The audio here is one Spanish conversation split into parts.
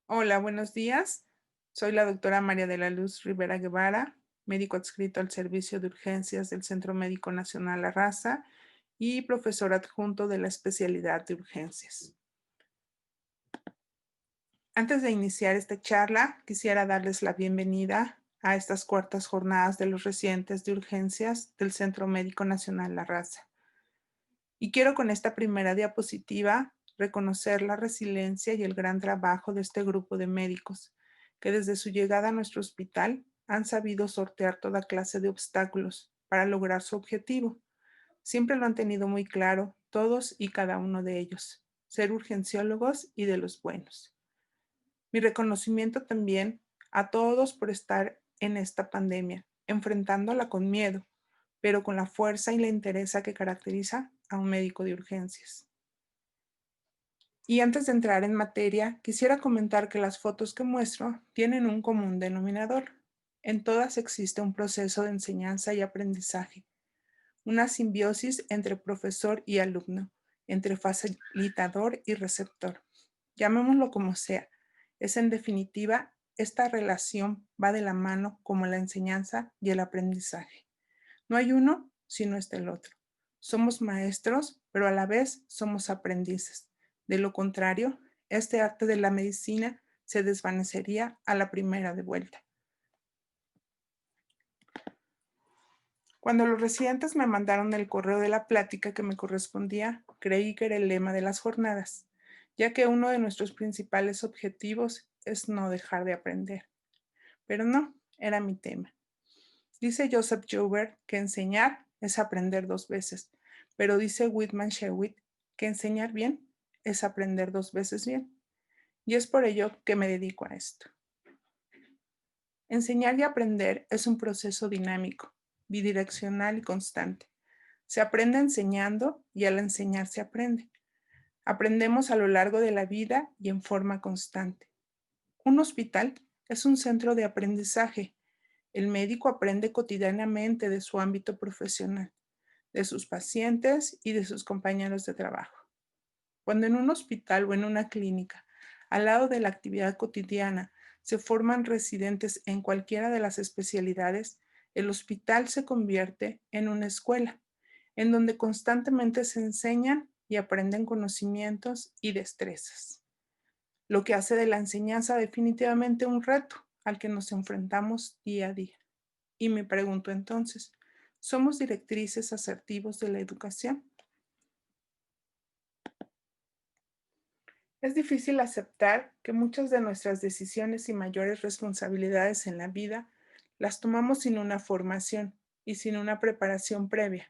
Hola, buenos días. Soy la doctora María de la Luz Rivera Guevara, médico adscrito al Servicio de Urgencias del Centro Médico Nacional La Raza y profesor adjunto de la especialidad de urgencias. Antes de iniciar esta charla, quisiera darles la bienvenida a estas cuartas jornadas de los residentes de urgencias del Centro Médico Nacional La Raza. Y quiero con esta primera diapositiva reconocer la resiliencia y el gran trabajo de este grupo de médicos, que desde su llegada a nuestro hospital han sabido sortear toda clase de obstáculos para lograr su objetivo. Siempre lo han tenido muy claro, todos y cada uno de ellos, ser urgenciólogos y de los buenos. Mi reconocimiento también a todos por estar en esta pandemia, enfrentándola con miedo, pero con la fuerza y la entereza que caracteriza a un médico de urgencias. Y antes de entrar en materia, quisiera comentar que las fotos que muestro tienen un común denominador. En todas existe un proceso de enseñanza y aprendizaje, una simbiosis entre profesor y alumno, entre facilitador y receptor. Llamémoslo como sea, es en definitiva, esta relación va de la mano como la enseñanza y el aprendizaje. No hay uno si no está el otro. Somos maestros, pero a la vez somos aprendices. De lo contrario, este arte de la medicina se desvanecería a la primera de vuelta. Cuando los residentes me mandaron el correo de la plática que me correspondía, creí que era el lema de las jornadas, ya que uno de nuestros principales objetivos es no dejar de aprender. Pero no, era mi tema. Dice Joseph Joubert que enseñar es aprender dos veces, pero dice Whitman Sherwitt que enseñar bien es aprender dos veces bien. Y es por ello que me dedico a esto. Enseñar y aprender es un proceso dinámico, bidireccional y constante. Se aprende enseñando y al enseñar se aprende. Aprendemos a lo largo de la vida y en forma constante. Un hospital es un centro de aprendizaje. El médico aprende cotidianamente de su ámbito profesional, de sus pacientes y de sus compañeros de trabajo. Cuando en un hospital o en una clínica, al lado de la actividad cotidiana, se forman residentes en cualquiera de las especialidades, el hospital se convierte en una escuela, en donde constantemente se enseñan y aprenden conocimientos y destrezas, lo que hace de la enseñanza definitivamente un reto al que nos enfrentamos día a día. Y me pregunto entonces, ¿somos directrices asertivos de la educación? Es difícil aceptar que muchas de nuestras decisiones y mayores responsabilidades en la vida las tomamos sin una formación y sin una preparación previa.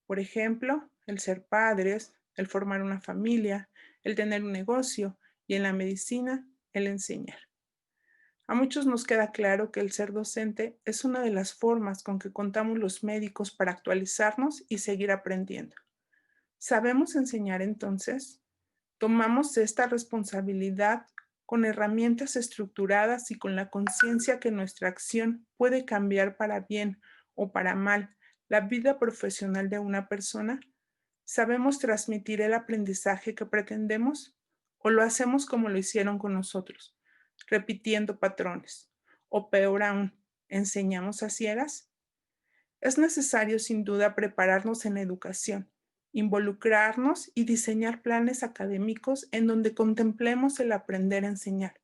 Por ejemplo, el ser padres, el formar una familia, el tener un negocio y en la medicina, el enseñar. A muchos nos queda claro que el ser docente es una de las formas con que contamos los médicos para actualizarnos y seguir aprendiendo. ¿Sabemos enseñar entonces? Tomamos esta responsabilidad con herramientas estructuradas y con la conciencia que nuestra acción puede cambiar para bien o para mal la vida profesional de una persona. ¿Sabemos transmitir el aprendizaje que pretendemos o lo hacemos como lo hicieron con nosotros, repitiendo patrones? O peor aún, ¿enseñamos a ciegas? Es necesario sin duda prepararnos en educación, involucrarnos y diseñar planes académicos en donde contemplemos el aprender a enseñar,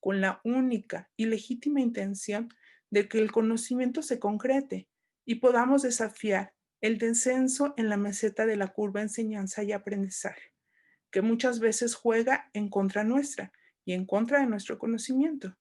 con la única y legítima intención de que el conocimiento se concrete y podamos desafiar el descenso en la meseta de la curva enseñanza y aprendizaje, que muchas veces juega en contra nuestra y en contra de nuestro conocimiento.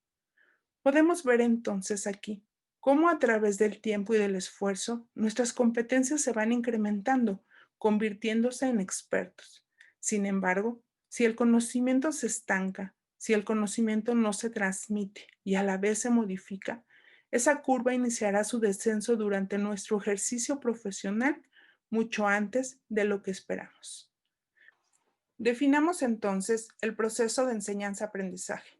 Podemos ver entonces aquí cómo a través del tiempo y del esfuerzo nuestras competencias se van incrementando, convirtiéndose en expertos. Sin embargo, si el conocimiento se estanca, si el conocimiento no se transmite y a la vez se modifica, esa curva iniciará su descenso durante nuestro ejercicio profesional mucho antes de lo que esperamos. Definamos entonces el proceso de enseñanza-aprendizaje.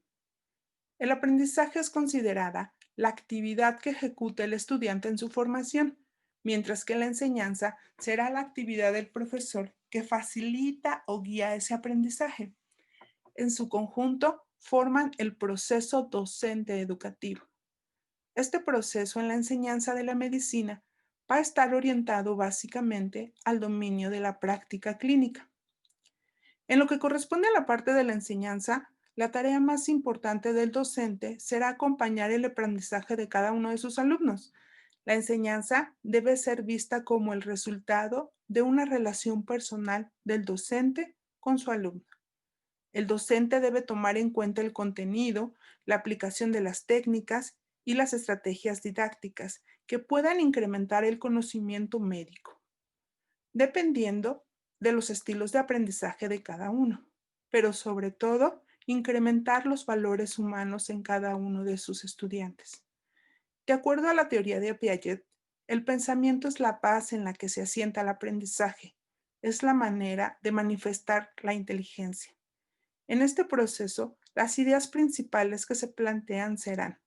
El aprendizaje es considerada la actividad que ejecuta el estudiante en su formación, mientras que la enseñanza será la actividad del profesor que facilita o guía ese aprendizaje. En su conjunto, forman el proceso docente educativo. Este proceso en la enseñanza de la medicina va a estar orientado básicamente al dominio de la práctica clínica. En lo que corresponde a la parte de la enseñanza, la tarea más importante del docente será acompañar el aprendizaje de cada uno de sus alumnos. La enseñanza debe ser vista como el resultado de una relación personal del docente con su alumno. El docente debe tomar en cuenta el contenido, la aplicación de las técnicas y las estrategias didácticas que puedan incrementar el conocimiento médico, dependiendo de los estilos de aprendizaje de cada uno, pero sobre todo incrementar los valores humanos en cada uno de sus estudiantes. De acuerdo a la teoría de Piaget, el pensamiento es la base en la que se asienta el aprendizaje, es la manera de manifestar la inteligencia. En este proceso, las ideas principales que se plantean serán: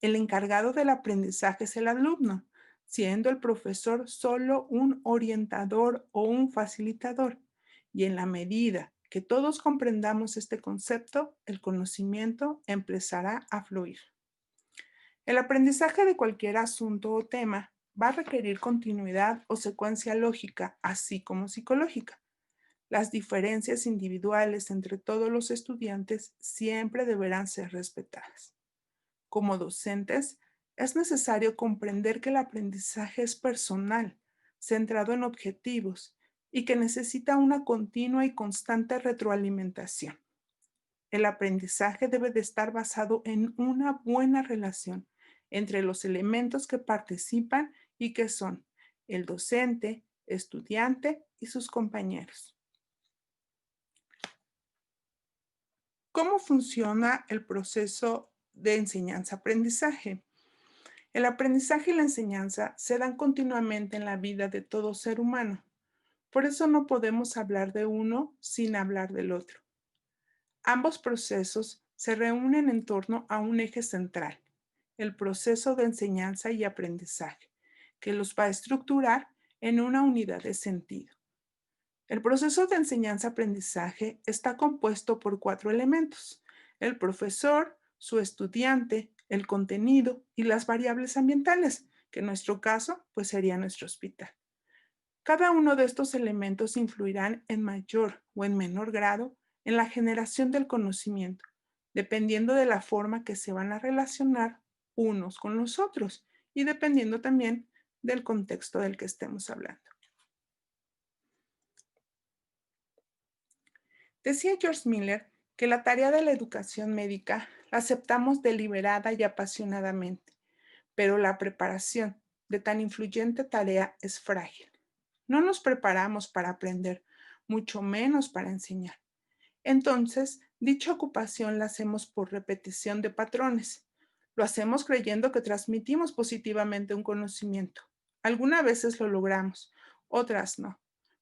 el encargado del aprendizaje es el alumno, siendo el profesor solo un orientador o un facilitador. Y en la medida que todos comprendamos este concepto, el conocimiento empezará a fluir. El aprendizaje de cualquier asunto o tema va a requerir continuidad o secuencia lógica, así como psicológica. Las diferencias individuales entre todos los estudiantes siempre deberán ser respetadas. Como docentes, es necesario comprender que el aprendizaje es personal, centrado en objetivos y que necesita una continua y constante retroalimentación. El aprendizaje debe de estar basado en una buena relación entre los elementos que participan y que son el docente, estudiante y sus compañeros. ¿Cómo funciona el proceso de enseñanza-aprendizaje? El aprendizaje y la enseñanza se dan continuamente en la vida de todo ser humano. Por eso no podemos hablar de uno sin hablar del otro. Ambos procesos se reúnen en torno a un eje central, el proceso de enseñanza y aprendizaje, que los va a estructurar en una unidad de sentido. El proceso de enseñanza-aprendizaje está compuesto por 4 elementos: el profesor, su estudiante, el contenido y las variables ambientales, que en nuestro caso pues sería nuestro hospital. Cada uno de estos elementos influirán en mayor o en menor grado en la generación del conocimiento, dependiendo de la forma que se van a relacionar unos con los otros y dependiendo también del contexto del que estemos hablando. Decía George Miller que la tarea de la educación médica la aceptamos deliberada y apasionadamente, pero la preparación de tan influyente tarea es frágil. No nos preparamos para aprender, mucho menos para enseñar. Entonces, dicha ocupación la hacemos por repetición de patrones. Lo hacemos creyendo que transmitimos positivamente un conocimiento. Algunas veces lo logramos, otras no.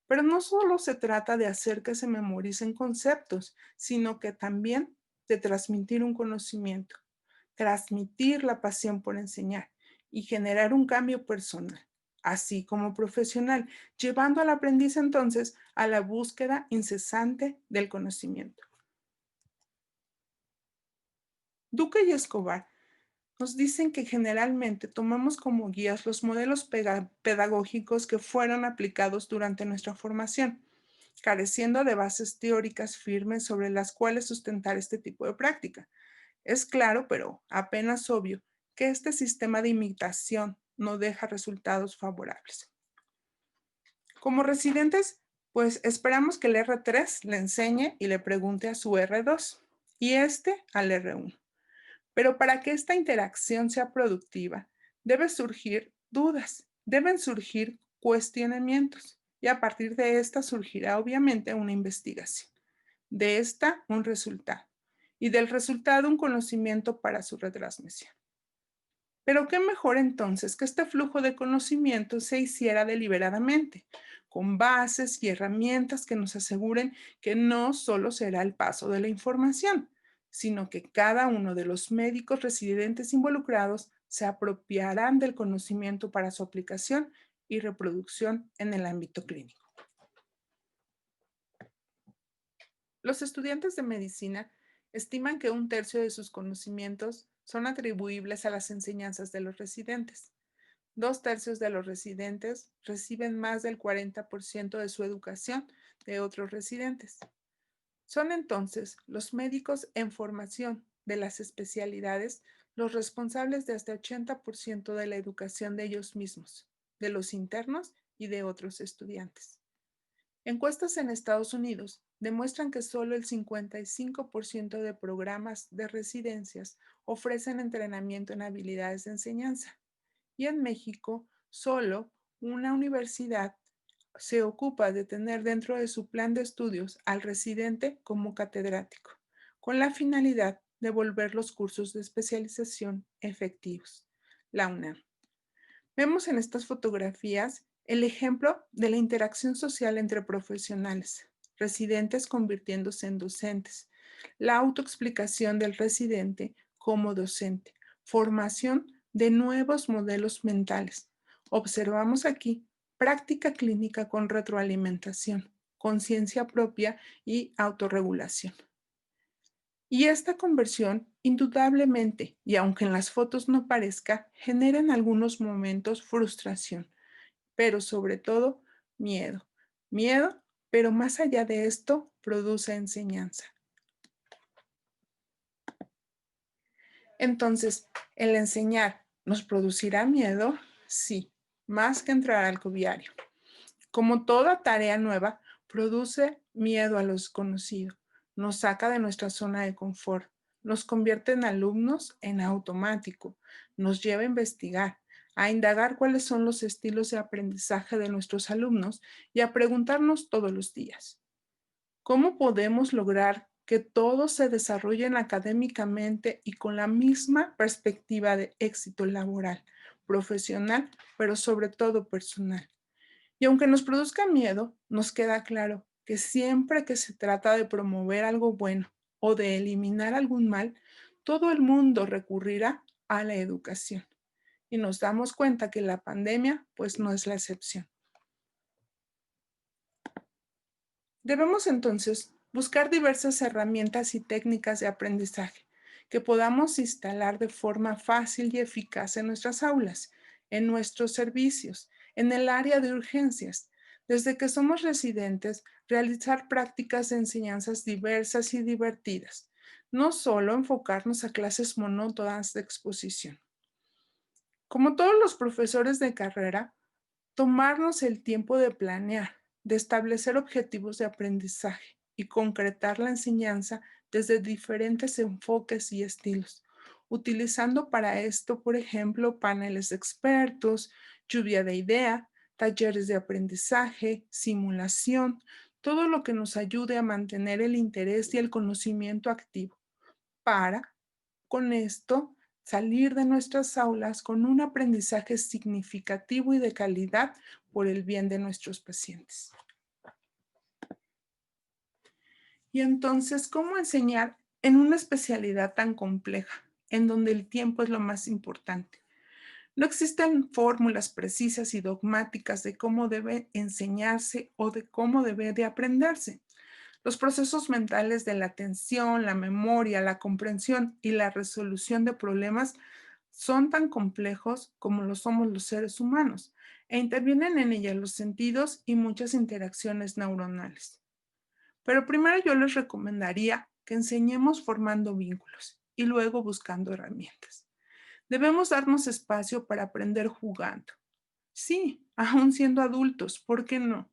Pero no solo se trata de hacer que se memoricen conceptos, sino que también de transmitir un conocimiento, transmitir la pasión por enseñar y generar un cambio personal, así como profesional, llevando al aprendiz entonces a la búsqueda incesante del conocimiento. Duque y Escobar nos dicen que generalmente tomamos como guías los modelos pedagógicos que fueron aplicados durante nuestra formación, careciendo de bases teóricas firmes sobre las cuales sustentar este tipo de práctica. Es claro, pero apenas obvio, que este sistema de imitación no deja resultados favorables. Como residentes, pues esperamos que el R3 le enseñe y le pregunte a su R2 y este al R1. Pero para que esta interacción sea productiva, deben surgir dudas, deben surgir cuestionamientos y a partir de esta surgirá obviamente una investigación. De esta un resultado y del resultado un conocimiento para su retransmisión. Pero qué mejor entonces que este flujo de conocimiento se hiciera deliberadamente, con bases y herramientas que nos aseguren que no solo será el paso de la información, sino que cada uno de los médicos residentes involucrados se apropiarán del conocimiento para su aplicación y reproducción en el ámbito clínico. Los estudiantes de medicina Estiman que un tercio de sus conocimientos son atribuibles a las enseñanzas de los residentes. Dos tercios de los residentes reciben más del 40% de su educación de otros residentes. Son entonces los médicos en formación de las especialidades los responsables de hasta 80% de la educación de ellos mismos, de los internos y de otros estudiantes. Encuestas en Estados Unidos demuestran que solo el 55% de programas de residencias ofrecen entrenamiento en habilidades de enseñanza. Y en México, solo una universidad se ocupa de tener dentro de su plan de estudios al residente como catedrático, con la finalidad de volver los cursos de especialización efectivos. La UNAM. Vemos en estas fotografías el ejemplo de la interacción social entre profesionales, residentes convirtiéndose en docentes, la autoexplicación del residente como docente, formación de nuevos modelos mentales. Observamos aquí práctica clínica con retroalimentación, conciencia propia y autorregulación. Y esta conversión, indudablemente, y aunque en las fotos no parezca, genera en algunos momentos frustración, pero sobre todo miedo. Miedo, pero más allá de esto, produce enseñanza. Entonces, ¿el enseñar nos producirá miedo? Sí, más que entrar al cubiario. Como toda tarea nueva, produce miedo a lo desconocido, nos saca de nuestra zona de confort, nos convierte en alumnos en automático, nos lleva a investigar, a indagar cuáles son los estilos de aprendizaje de nuestros alumnos y a preguntarnos todos los días, ¿cómo podemos lograr que todos se desarrollen académicamente y con la misma perspectiva de éxito laboral, profesional, pero sobre todo personal? Y aunque nos produzca miedo, nos queda claro que siempre que se trata de promover algo bueno o de eliminar algún mal, todo el mundo recurrirá a la educación. Y nos damos cuenta que la pandemia, pues no es la excepción. Debemos entonces buscar diversas herramientas y técnicas de aprendizaje que podamos instalar de forma fácil y eficaz en nuestras aulas, en nuestros servicios, en el área de urgencias. Desde que somos residentes, realizar prácticas de enseñanzas diversas y divertidas, no solo enfocarnos a clases monótonas de exposición. Como todos los profesores de carrera, tomarnos el tiempo de planear, de establecer objetivos de aprendizaje y concretar la enseñanza desde diferentes enfoques y estilos, utilizando para esto, por ejemplo, paneles de expertos, lluvia de idea, talleres de aprendizaje, simulación, todo lo que nos ayude a mantener el interés y el conocimiento activo para, con esto, salir de nuestras aulas con un aprendizaje significativo y de calidad por el bien de nuestros pacientes. Y entonces, ¿cómo enseñar en una especialidad tan compleja, en donde el tiempo es lo más importante? No existen fórmulas precisas y dogmáticas de cómo debe enseñarse o de cómo debe de aprenderse. Los procesos mentales de la atención, la memoria, la comprensión y la resolución de problemas son tan complejos como lo somos los seres humanos e intervienen en ellas los sentidos y muchas interacciones neuronales. Pero primero yo les recomendaría que enseñemos formando vínculos y luego buscando herramientas. Debemos darnos espacio para aprender jugando. Sí, aún siendo adultos, ¿por qué no?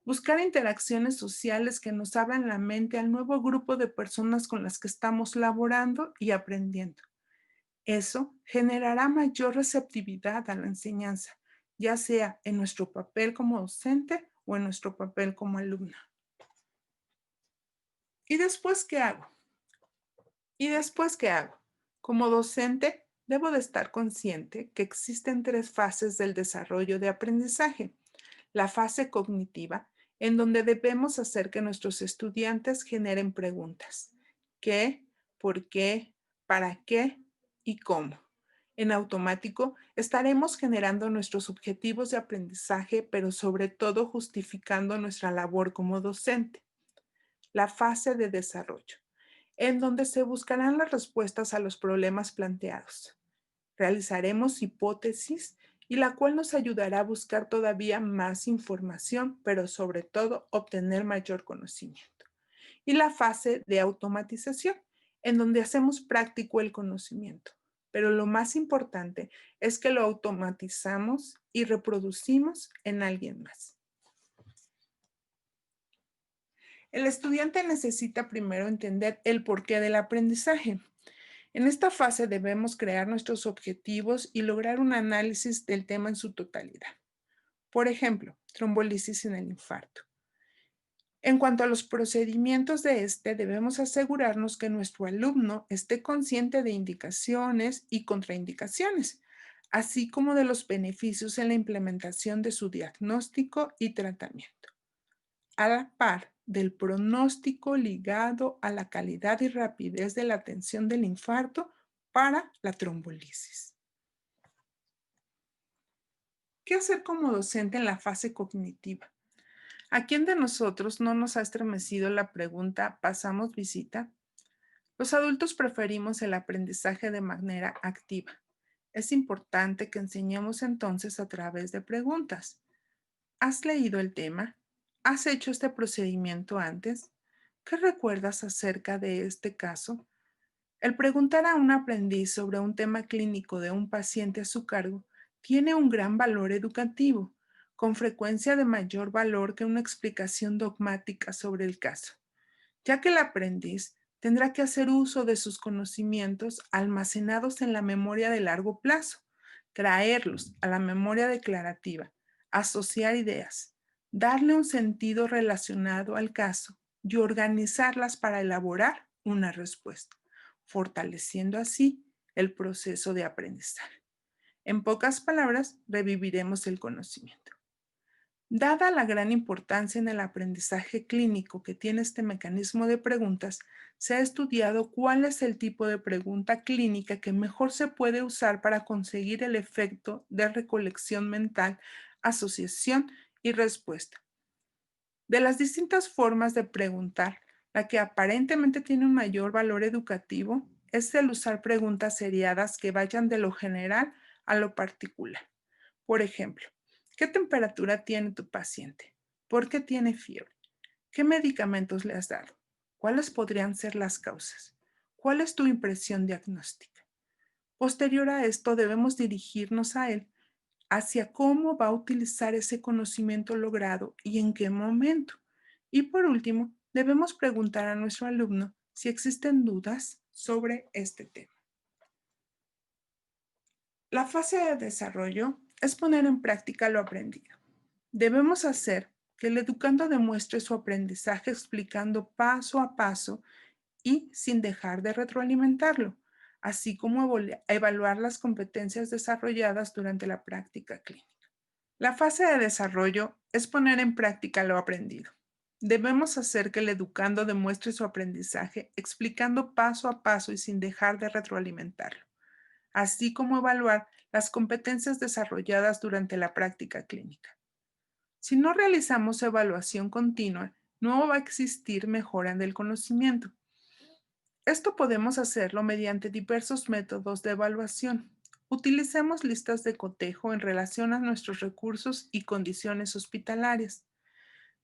Buscar interacciones sociales que nos abran la mente al nuevo grupo de personas con las que estamos laborando y aprendiendo. Eso generará mayor receptividad a la enseñanza, ya sea en nuestro papel como docente o en nuestro papel como alumna. ¿Y después qué hago? Como docente, debo de estar consciente que existen tres fases del desarrollo de aprendizaje. La fase cognitiva, en donde debemos hacer que nuestros estudiantes generen preguntas. ¿Qué? ¿Por qué? ¿Para qué? ¿Y cómo? En automático, estaremos generando nuestros objetivos de aprendizaje, pero sobre todo justificando nuestra labor como docente. La fase de desarrollo, en donde se buscarán las respuestas a los problemas planteados. Realizaremos hipótesis y la cual nos ayudará a buscar todavía más información, pero sobre todo obtener mayor conocimiento. Y la fase de automatización, en donde hacemos práctico el conocimiento. Pero lo más importante es que lo automatizamos y reproducimos en alguien más. El estudiante necesita primero entender el porqué del aprendizaje. En esta fase debemos crear nuestros objetivos y lograr un análisis del tema en su totalidad. Por ejemplo, trombolisis en el infarto. En cuanto a los procedimientos de este, debemos asegurarnos que nuestro alumno esté consciente de indicaciones y contraindicaciones, así como de los beneficios en la implementación de su diagnóstico y tratamiento, a la par del pronóstico ligado a la calidad y rapidez de la atención del infarto para la trombolisis. ¿Qué hacer como docente en la fase cognitiva? ¿A quién de nosotros no nos ha estremecido la pregunta ¿pasamos visita? Los adultos preferimos el aprendizaje de manera activa. Es importante que enseñemos entonces a través de preguntas. ¿Has leído el tema? ¿Has hecho este procedimiento antes? ¿Qué recuerdas acerca de este caso? El preguntar a un aprendiz sobre un tema clínico de un paciente a su cargo tiene un gran valor educativo, con frecuencia de mayor valor que una explicación dogmática sobre el caso, ya que el aprendiz tendrá que hacer uso de sus conocimientos almacenados en la memoria de largo plazo, traerlos a la memoria declarativa, asociar ideas, darle un sentido relacionado al caso y organizarlas para elaborar una respuesta, fortaleciendo así el proceso de aprendizaje. En pocas palabras, reviviremos el conocimiento. Dada la gran importancia en el aprendizaje clínico que tiene este mecanismo de preguntas, se ha estudiado cuál es el tipo de pregunta clínica que mejor se puede usar para conseguir el efecto de recolección mental, asociación y respuesta. De las distintas formas de preguntar, la que aparentemente tiene un mayor valor educativo es el usar preguntas seriadas que vayan de lo general a lo particular. Por ejemplo, ¿qué temperatura tiene tu paciente? ¿Por qué tiene fiebre? ¿Qué medicamentos le has dado? ¿Cuáles podrían ser las causas? ¿Cuál es tu impresión diagnóstica? Posterior a esto, debemos dirigirnos a él hacia cómo va a utilizar ese conocimiento logrado y en qué momento. Y por último, debemos preguntar a nuestro alumno si existen dudas sobre este tema. La fase de desarrollo es poner en práctica lo aprendido. Debemos hacer que el educando demuestre su aprendizaje explicando paso a paso y sin dejar de retroalimentarlo, así como evaluar las competencias desarrolladas durante la práctica clínica. La fase de desarrollo es poner en práctica lo aprendido. Debemos hacer que el educando demuestre su aprendizaje explicando paso a paso y sin dejar de retroalimentarlo, así como evaluar las competencias desarrolladas durante la práctica clínica. Si no realizamos evaluación continua, no va a existir mejora del conocimiento. Esto podemos hacerlo mediante diversos métodos de evaluación. Utilicemos listas de cotejo en relación a nuestros recursos y condiciones hospitalarias.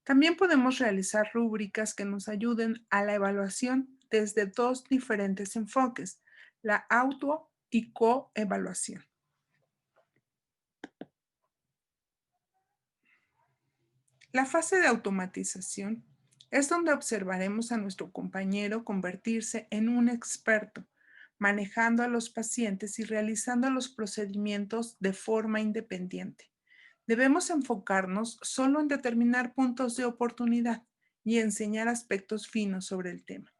También podemos realizar rúbricas que nos ayuden a la evaluación desde dos diferentes enfoques, la auto y coevaluación. La fase de automatización es donde observaremos a nuestro compañero convertirse en un experto, manejando a los pacientes y realizando los procedimientos de forma independiente. Debemos enfocarnos solo en determinar puntos de oportunidad y enseñar aspectos finos sobre el tema.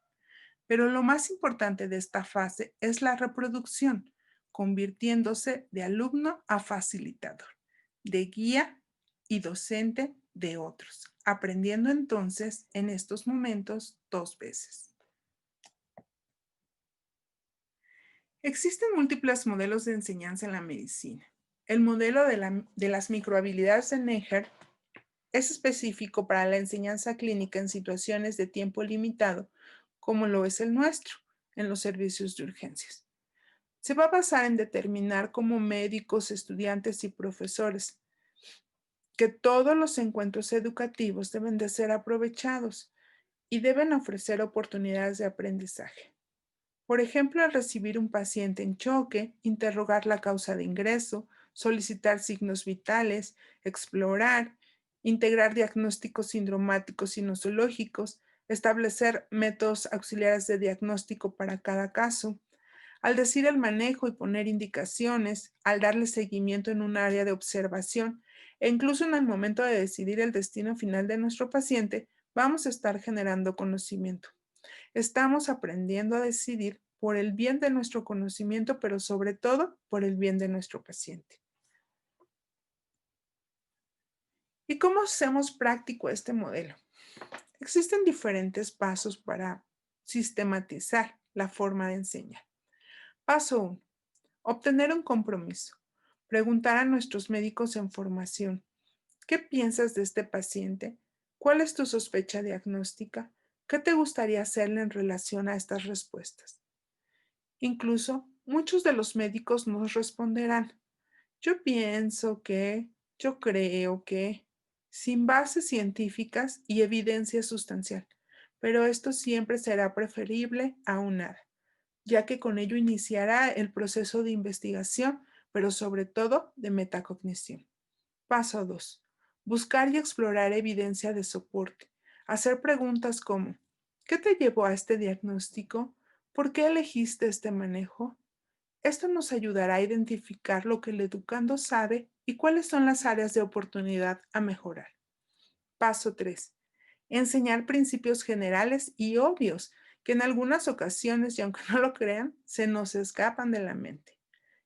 Pero lo más importante de esta fase es la reproducción, convirtiéndose de alumno a facilitador, de guía y docente de otros, aprendiendo entonces en estos momentos dos veces. Existen múltiples modelos de enseñanza en la medicina. El modelo de las microhabilidades de Neher es específico para la enseñanza clínica en situaciones de tiempo limitado, como lo es el nuestro, en los servicios de urgencias. Se va a basar en determinar como médicos, estudiantes y profesores que todos los encuentros educativos deben de ser aprovechados y deben ofrecer oportunidades de aprendizaje. Por ejemplo, al recibir un paciente en choque, interrogar la causa de ingreso, solicitar signos vitales, explorar, integrar diagnósticos sindromáticos y nosológicos, establecer métodos auxiliares de diagnóstico para cada caso, al decir el manejo y poner indicaciones, al darle seguimiento en un área de observación e incluso en el momento de decidir el destino final de nuestro paciente, vamos a estar generando conocimiento. Estamos aprendiendo a decidir por el bien de nuestro conocimiento, pero sobre todo por el bien de nuestro paciente. ¿Y cómo hacemos práctico este modelo? Existen diferentes pasos para sistematizar la forma de enseñar. Paso 1. Obtener un compromiso. Preguntar a nuestros médicos en formación, ¿qué piensas de este paciente? ¿Cuál es tu sospecha diagnóstica? ¿Qué te gustaría hacerle en relación a estas respuestas? Incluso muchos de los médicos nos responderán, yo pienso que, yo creo que, sin bases científicas y evidencia sustancial, pero esto siempre será preferible a un nada, ya que con ello iniciará el proceso de investigación, pero sobre todo de metacognición. Paso 2. Buscar y explorar evidencia de soporte. Hacer preguntas como, ¿qué te llevó a este diagnóstico? ¿Por qué elegiste este manejo? Esto nos ayudará a identificar lo que el educando sabe y cuáles son las áreas de oportunidad a mejorar. Paso 3. Enseñar principios generales y obvios que en algunas ocasiones, y aunque no lo crean, se nos escapan de la mente.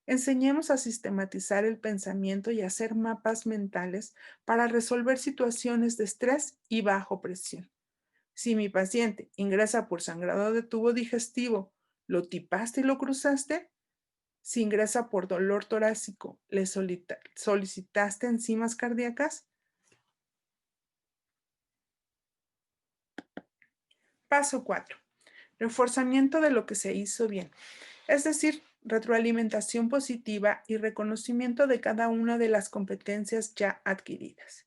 Enseñemos a sistematizar el pensamiento y a hacer mapas mentales para resolver situaciones de estrés y bajo presión. Si mi paciente ingresa por sangrado de tubo digestivo, ¿lo tipaste y lo cruzaste? Si ingresa por dolor torácico, ¿le solicitaste enzimas cardíacas? Paso 4. Reforzamiento de lo que se hizo bien, es decir, retroalimentación positiva y reconocimiento de cada una de las competencias ya adquiridas,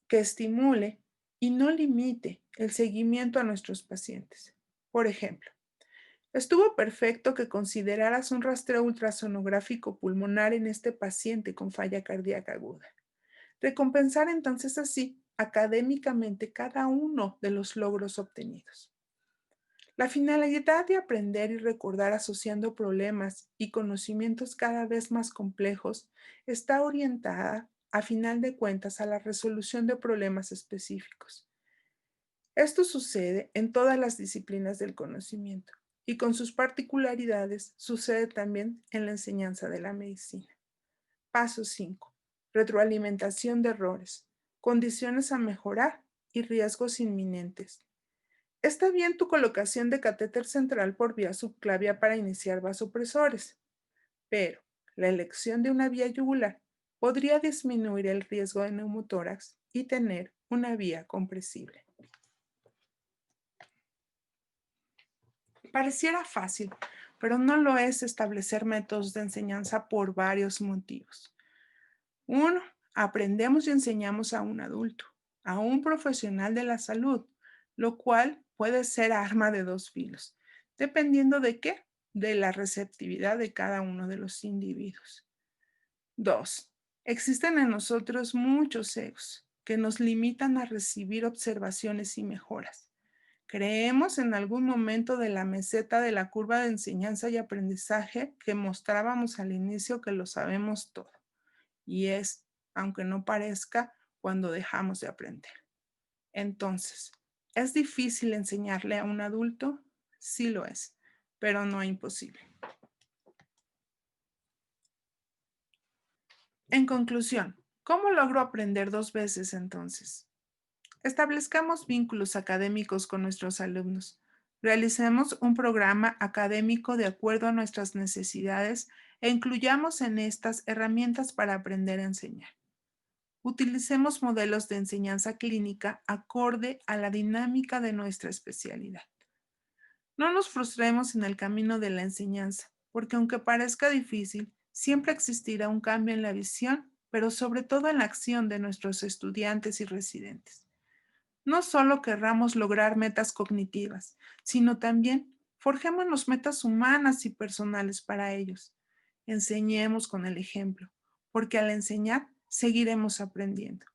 que estimule y no limite el seguimiento a nuestros pacientes. Por ejemplo, estuvo perfecto que consideraras un rastreo ultrasonográfico pulmonar en este paciente con falla cardíaca aguda. Recompensar entonces así académicamente cada uno de los logros obtenidos. La finalidad de aprender y recordar asociando problemas y conocimientos cada vez más complejos está orientada, a final de cuentas, a la resolución de problemas específicos. Esto sucede en todas las disciplinas del conocimiento y con sus particularidades sucede también en la enseñanza de la medicina. Paso 5. Retroalimentación de errores, condiciones a mejorar y riesgos inminentes. Está bien tu colocación de catéter central por vía subclavia para iniciar vasopresores, pero la elección de una vía yugular podría disminuir el riesgo de neumotórax y tener una vía compresible. Pareciera fácil, pero no lo es establecer métodos de enseñanza por varios motivos. Uno, aprendemos y enseñamos a un adulto, a un profesional de la salud, lo cual puede ser arma de dos filos, dependiendo de qué, de la receptividad de cada uno de los individuos. Dos, existen en nosotros muchos egos que nos limitan a recibir observaciones y mejoras. Creemos en algún momento de la meseta de la curva de enseñanza y aprendizaje que mostrábamos al inicio que lo sabemos todo. Y es, aunque no parezca, cuando dejamos de aprender. Entonces, ¿es difícil enseñarle a un adulto? Sí lo es, pero no imposible. En conclusión, ¿cómo logro aprender 2 veces entonces? Establezcamos vínculos académicos con nuestros alumnos. Realicemos un programa académico de acuerdo a nuestras necesidades e incluyamos en estas herramientas para aprender a enseñar. Utilicemos modelos de enseñanza clínica acorde a la dinámica de nuestra especialidad. No nos frustremos en el camino de la enseñanza, porque aunque parezca difícil, siempre existirá un cambio en la visión, pero sobre todo en la acción de nuestros estudiantes y residentes. No solo querramos lograr metas cognitivas, sino también forjémonos metas humanas y personales para ellos. Enseñemos con el ejemplo, porque al enseñar seguiremos aprendiendo.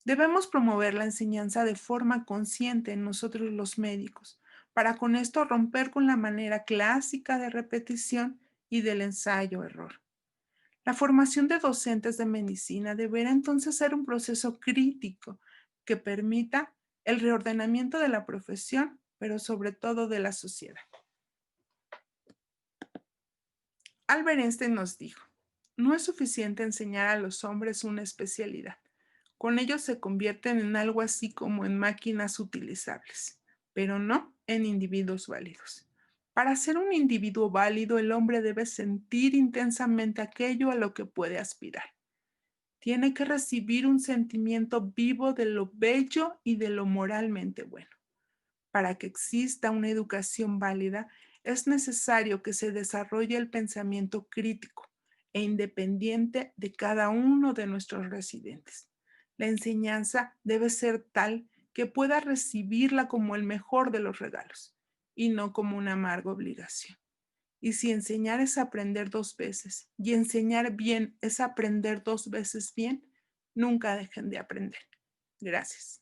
Debemos promover la enseñanza de forma consciente en nosotros los médicos, para con esto romper con la manera clásica de repetición y del ensayo-error. La formación de docentes de medicina deberá entonces ser un proceso crítico que permita el reordenamiento de la profesión, pero sobre todo de la sociedad. Albert Einstein nos dijo, no es suficiente enseñar a los hombres una especialidad. Con ello se convierten en algo así como en máquinas utilizables, pero no en individuos válidos. Para ser un individuo válido, el hombre debe sentir intensamente aquello a lo que puede aspirar. Tiene que recibir un sentimiento vivo de lo bello y de lo moralmente bueno. Para que exista una educación válida, es necesario que se desarrolle el pensamiento crítico e independiente de cada uno de nuestros residentes. La enseñanza debe ser tal que pueda recibirla como el mejor de los regalos y no como una amarga obligación. Y si enseñar es aprender dos veces y enseñar bien es aprender dos veces bien, nunca dejen de aprender. Gracias.